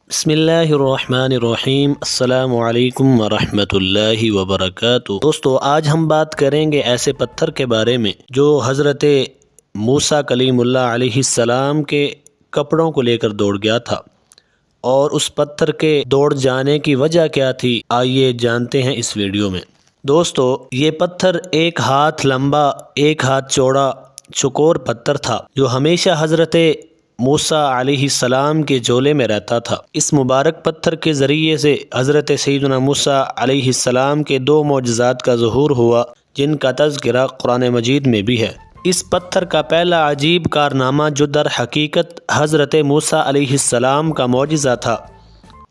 بسم اللہ الرحمن الرحیم۔ السلام علیکم ورحمۃ اللہ وبرکاتہ۔ دوستو، آج ہم بات کریں گے ایسے پتھر کے بارے میں جو حضرت موسیٰ کلیم اللہ علیہ السلام کے کپڑوں کو لے کر دوڑ گیا تھا، اور اس پتھر کے دوڑ جانے کی وجہ کیا تھی، آئیے جانتے ہیں اس ویڈیو میں۔ دوستو، یہ پتھر 1 ہاتھ لمبا 1 ہاتھ چوڑا چوکور پتھر تھا جو ہمیشہ حضرت موسیٰ علیہ السلام کے جولے میں رہتا تھا۔ اس مبارک پتھر کے ذریعے سے حضرت سیدنا موسیٰ علیہ السلام کے 2 معجزات کا ظہور ہوا، جن کا تذکرہ قرآن مجید میں بھی ہے۔ اس پتھر کا پہلا عجیب کارنامہ جو در حقیقت حضرت موسیٰ علیہ السلام کا معجزہ تھا،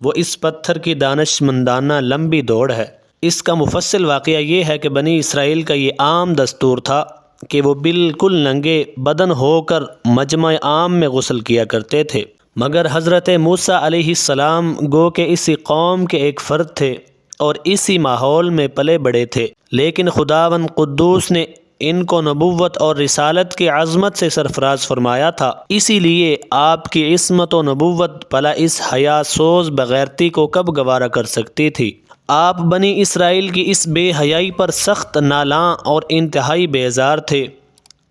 وہ اس پتھر کی دانشمندانہ لمبی دوڑ ہے۔ اس کا مفصل واقعہ یہ ہے کہ بنی اسرائیل کا یہ عام دستور تھا کہ وہ بالکل ننگے بدن ہو کر مجمع عام میں غسل کیا کرتے تھے، مگر حضرت موسیٰ علیہ السلام گو کہ اسی قوم کے ایک فرد تھے اور اسی ماحول میں پلے بڑے تھے، لیکن خداوند قدوس نے ان کو نبوت اور رسالت کی عظمت سے سرفراز فرمایا تھا، اسی لیے آپ کی عصمت و نبوت بھلا اس حیا سوز بغیرتی کو کب گوارا کر سکتی تھی۔ آپ بنی اسرائیل کی اس بے حیائی پر سخت نالاں اور انتہائی بیزار تھے،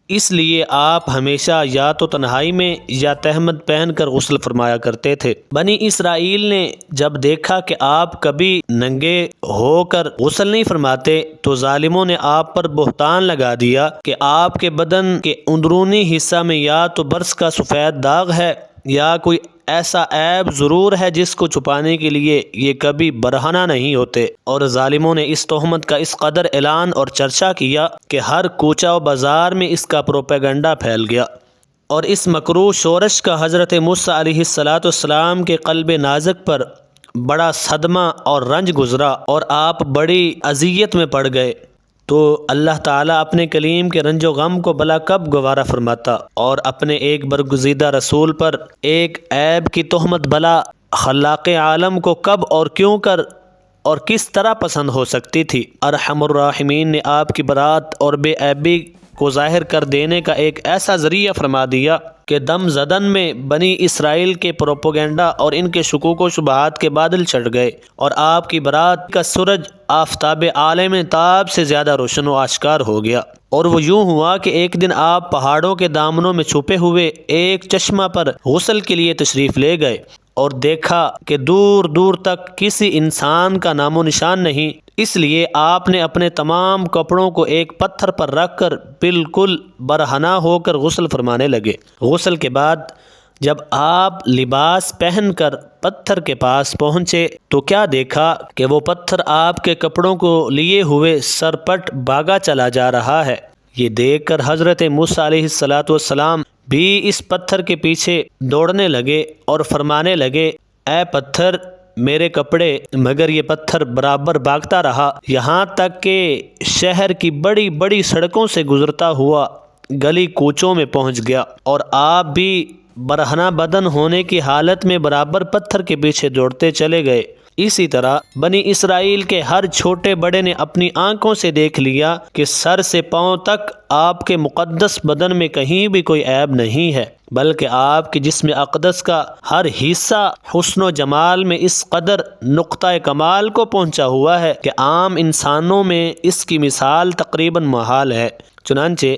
اس لیے آپ ہمیشہ یا تو تنہائی میں یا تہمت پہن کر غسل فرمایا کرتے تھے۔ بنی اسرائیل نے جب دیکھا کہ آپ کبھی ننگے ہو کر غسل نہیں فرماتے تو ظالموں نے آپ پر بہتان لگا دیا کہ آپ کے بدن کے اندرونی حصہ میں یا تو برس کا سفید داغ ہے یا کوئی ایسا عیب ضرور ہے جس کو چھپانے کے لیے یہ کبھی برہنہ نہیں ہوتے، اور ظالموں نے اس تہمت کا اس قدر اعلان اور چرچا کیا کہ ہر کوچہ و بازار میں اس کا پروپیگنڈا پھیل گیا، اور اس مکروہ شورش کا حضرت موسیٰ علیہ السلام کے قلب نازک پر بڑا صدمہ اور رنج گزرا اور آپ بڑی اذیت میں پڑ گئے۔ تو اللہ تعالیٰ اپنے کلیم کے رنج و غم کو بھلا کب گوارا فرماتا، اور اپنے ایک برگزیدہ رسول پر ایک عیب کی تہمت بھلا خلاق عالم کو کب اور کیوں کر اور کس طرح پسند ہو سکتی تھی۔ ارحم الراحمین نے آپ کی برات اور بے عیبی کو ظاہر کر دینے کا ایک ایسا ذریعہ فرما دیا کہ دم زدن میں بنی اسرائیل کے پروپیگنڈا اور ان کے شکوک و شبہات کے بادل چھٹ گئے، اور آپ کی برات کا سورج آفتاب عالم تاب سے زیادہ روشن و آشکار ہو گیا۔ اور وہ یوں ہوا کہ ایک دن آپ پہاڑوں کے دامنوں میں چھپے ہوئے ایک چشمہ پر غسل کے لیے تشریف لے گئے، اور دیکھا کہ دور دور تک کسی انسان کا نام و نشان نہیں، اس لیے آپ نے اپنے تمام کپڑوں کو ایک پتھر پر رکھ کر بالکل برہنہ ہو کر غسل فرمانے لگے۔ غسل کے بعد جب آپ لباس پہن کر پتھر کے پاس پہنچے تو کیا دیکھا کہ وہ پتھر آپ کے کپڑوں کو لیے ہوئے سرپٹ بھاگا چلا جا رہا ہے۔ یہ دیکھ کر حضرت موسیٰ علیہ السلام بھی اس پتھر کے پیچھے دوڑنے لگے اور فرمانے لگے، اے پتھر میرے کپڑے، مگر یہ پتھر برابر بھاگتا رہا، یہاں تک کہ شہر کی بڑی بڑی سڑکوں سے گزرتا ہوا گلی کوچوں میں پہنچ گیا، اور آپ بھی برہنہ بدن ہونے کی حالت میں برابر پتھر کے پیچھے دوڑتے چلے گئے۔ اسی طرح بنی اسرائیل کے ہر چھوٹے بڑے نے اپنی آنکھوں سے دیکھ لیا کہ سر سے پاؤں تک آپ کے مقدس بدن میں کہیں بھی کوئی عیب نہیں ہے، بلکہ آپ کے جسم اقدس کا ہر حصہ حسن و جمال میں اس قدر نقطہ کمال کو پہنچا ہوا ہے کہ عام انسانوں میں اس کی مثال تقریباً محال ہے۔ چنانچہ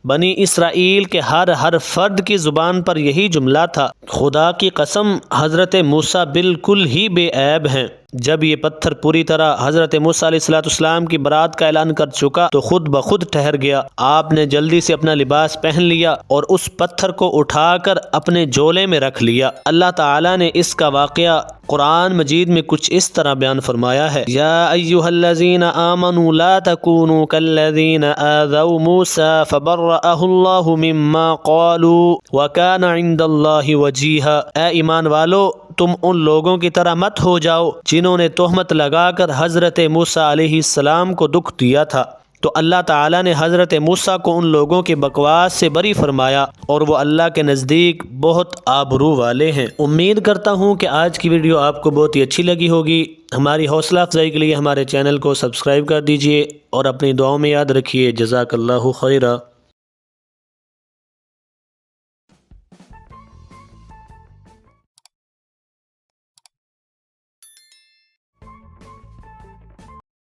بنی اسرائیل کے ہر فرد کی زبان پر یہی جملہ تھا، خدا کی قسم حضرت موسیٰ بالکل ہی بے عیب ہیں۔ جب یہ پتھر پوری طرح حضرت موسیٰ علیہ السلام کی برات کا اعلان کر چکا تو خود بخود ٹھہر گیا۔ آپ نے جلدی سے اپنا لباس پہن لیا اور اس پتھر کو اٹھا کر اپنے جولے میں رکھ لیا۔ اللہ تعالیٰ نے اس کا واقعہ قرآن مجید میں کچھ اس طرح بیان فرمایا ہے، یا ایھا الذین آمنوا لا تکونوا کالذین آذوا موسیٰ فبرأہ اللہ مما قالوا وکان عند اللہ وجیہا۔ اے ایمان والو، تم ان لوگوں کی طرح مت ہو جاؤ جنہوں نے تہمت لگا کر حضرت موسیٰ علیہ السلام کو دکھ دیا تھا۔ تو اللہ تعالیٰ نے حضرت موسیٰ کو ان لوگوں کی بکواس سے بری فرمایا، اور وہ اللہ کے نزدیک بہت آبرو والے ہیں۔ امید کرتا ہوں کہ آج کی ویڈیو آپ کو بہت ہی اچھی لگی ہوگی۔ ہماری حوصلہ افزائی کے لیے ہمارے چینل کو سبسکرائب کر دیجئے اور اپنی دعاؤں میں یاد رکھیے۔ جزاک اللہ خیرہ۔